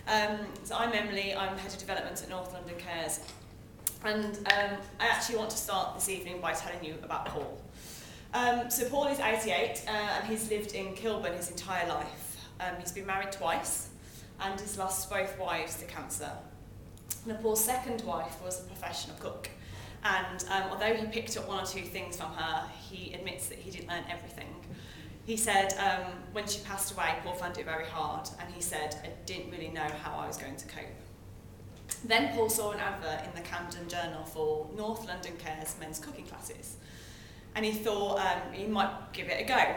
So I'm Emily, I'm Head of Development at North London Cares. And I actually want to start this evening by telling you about Paul. So Paul is 88 and he's lived in Kilburn his entire life. He's been married twice and he's lost both wives to cancer. Now, Paul's second wife was a professional cook. And although he picked up one or two things from her, he admits that he didn't learn everything. He said when she passed away, Paul found it very hard, and he said, I didn't really know how I was going to cope. Then Paul saw an advert in the Camden Journal for North London Cares men's cooking classes, and he thought he might give it a go.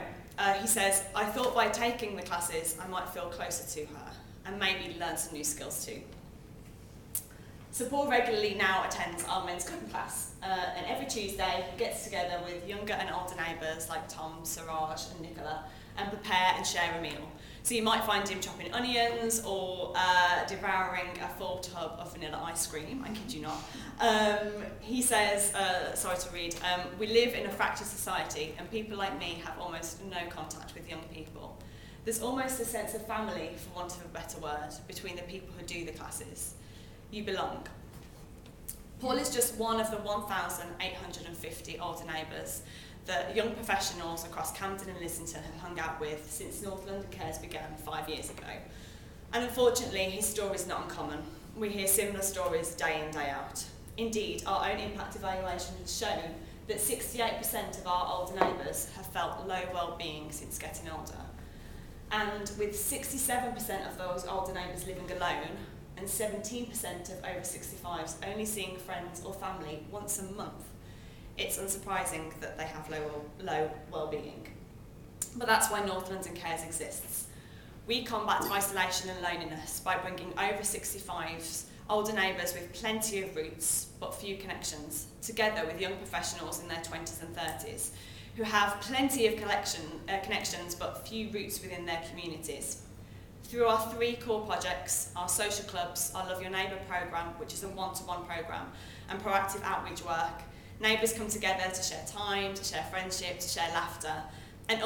He says, I thought by taking the classes I might feel closer to her, and maybe learn some new skills too. So Paul regularly now attends our men's cooking class, and every Tuesday he gets together with younger and older neighbours like Tom, Siraj and Nicola and prepare and share a meal. So you might find him chopping onions or devouring a full tub of vanilla ice cream, I kid you not. He says, sorry to read, we live in a fractured society and people like me have almost no contact with young people. There's almost a sense of family, for want of a better word, between the people who do the classes. You belong. Paul is just one of the 1,850 older neighbours that young professionals across Camden and Islington have hung out with since North London Cares began 5 years ago. And unfortunately, his story is not uncommon. We hear similar stories day in, day out. Indeed, our own impact evaluation has shown that 68% of our older neighbours have felt low well-being since getting older. And with 67% of those older neighbours living alone, and 17% of over 65s only seeing friends or family once a month, it's unsurprising that they have low well-being. But that's why North London Cares exists. We combat isolation and loneliness by bringing over 65s, older neighbours with plenty of roots but few connections, together with young professionals in their 20s and 30s, who have plenty of connections but few roots within their communities. Through our 3 core projects, our social clubs, our Love Your Neighbour programme, which is a one-to-one programme, and proactive outreach work, neighbours come together to share time, to share friendship, to share laughter, and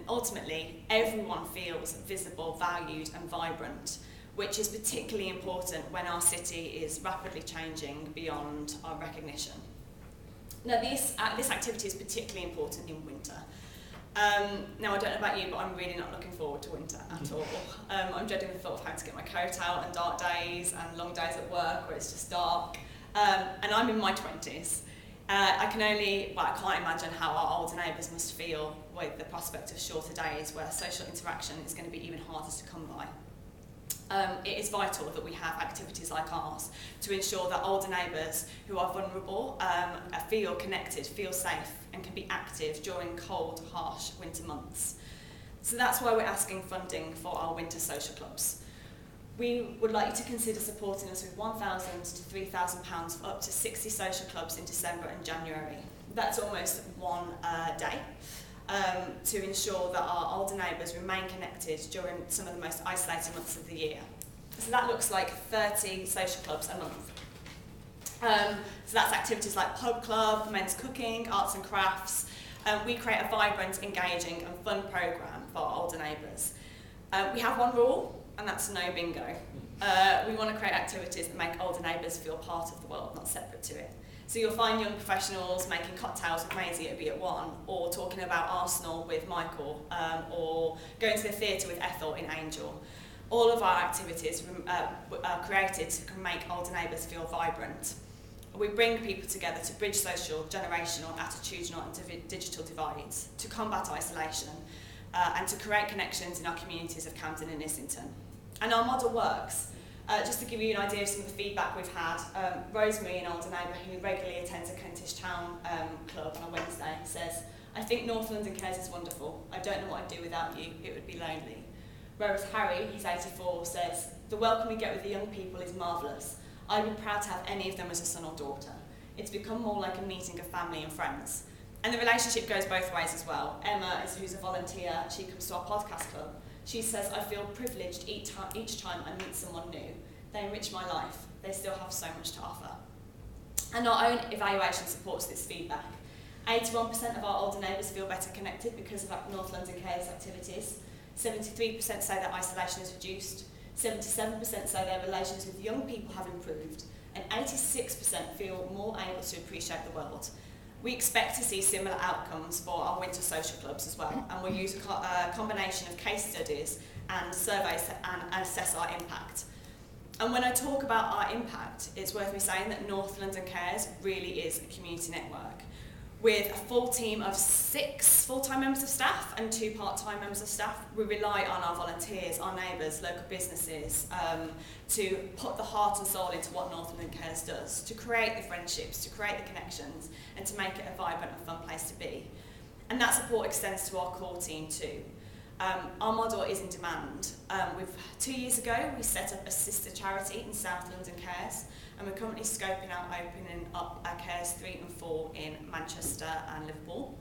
ultimately everyone feels visible, valued and vibrant, which is particularly important when our city is rapidly changing beyond our recognition. Now this activity is particularly important in winter. Now I don't know about you, but I'm really not looking forward to winter at all. I'm dreading the thought of having to get my coat out and dark days and long days at work where it's just dark. And I'm in my 20s. I can't imagine how our older neighbours must feel with the prospect of shorter days where social interaction is going to be even harder to come by. It is vital that we have activities like ours to ensure that older neighbours who are vulnerable feel connected, feel safe and can be active during cold, harsh winter months. So that's why we're asking funding for our winter social clubs. We would like you to consider supporting us with £1,000 to £3,000 for up to 60 social clubs in December and January. That's almost one day. To ensure that our older neighbours remain connected during some of the most isolated months of the year. So that looks like 30 social clubs a month. So that's activities like pub club, men's cooking, arts and crafts. We create a vibrant, engaging and fun programme for our older neighbours. We have one rule, and that's no bingo. We want to create activities that make older neighbours feel part of the world, not separate to it. So you'll find young professionals making cocktails with Maisie at B@1, or talking about Arsenal with Michael, or going to the theatre with Ethel in Angel. All of our activities are created to make older neighbours feel vibrant. We bring people together to bridge social, generational, attitudinal and digital divides, to combat isolation, and to create connections in our communities of Camden and Islington. And our model works. Just to give you an idea of some of the feedback we've had, Rosemary, an older neighbour who regularly attends a Kentish Town club on a Wednesday, says, I think North London Cares is wonderful. I don't know what I'd do without you. It would be lonely. Whereas Harry, he's 84, says, the welcome we get with the young people is marvellous. I'd be proud to have any of them as a son or daughter. It's become more like a meeting of family and friends. And the relationship goes both ways as well. Emma, who's a volunteer, she comes to our podcast club. She says, I feel privileged each time I meet someone new. They enrich my life. They still have so much to offer. And our own evaluation supports this feedback. 81% of our older neighbours feel better connected because of North London Cares activities. 73% say that isolation is reduced. 77% say their relations with young people have improved, and 86% feel more able to appreciate the world. We expect to see similar outcomes for our winter social clubs as well, and we'll use a combination of case studies and surveys and assess our impact. And when I talk about our impact, it's worth me saying that North London Cares really is a community network. With a full team of 6 full-time members of staff and 2 part-time members of staff, we rely on our volunteers, our neighbours, local businesses to put the heart and soul into what North London Cares does, to create the friendships, to create the connections, and to make it a vibrant and fun place to be. And that support extends to our core team too. Our model is in demand. 2 years ago, we set up a sister charity in South London Cares, and we're currently scoping out opening up our Cares 3 and 4 in Manchester and Liverpool.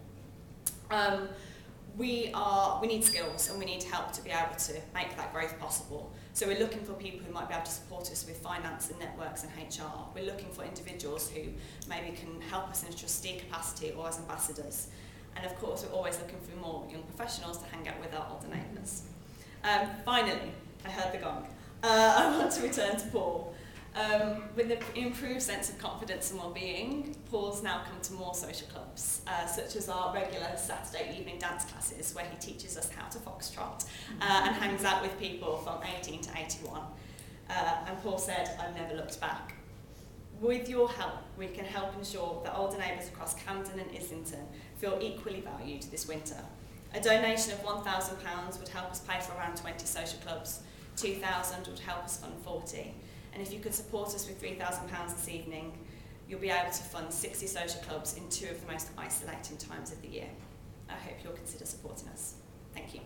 We need skills and we need help to be able to make that growth possible. So we're looking for people who might be able to support us with finance and networks and HR. We're looking for individuals who maybe can help us in a trustee capacity or as ambassadors. And of course, we're always looking for more young professionals to hang out with our older neighbours. Finally, I heard the gong. I want to return to Paul. With an improved sense of confidence and well-being, Paul's now come to more social clubs, such as our regular Saturday evening dance classes, where he teaches us how to foxtrot and hangs out with people from 18 to 81. And Paul said, "I've never looked back." With your help, we can help ensure that older neighbours across Camden and Islington feel equally valued this winter. A donation of £1,000 would help us pay for around 20 social clubs, £2,000 would help us fund 40. And if you could support us with £3,000 this evening, you'll be able to fund 60 social clubs in 2 of the most isolating times of the year. I hope you'll consider supporting us. Thank you.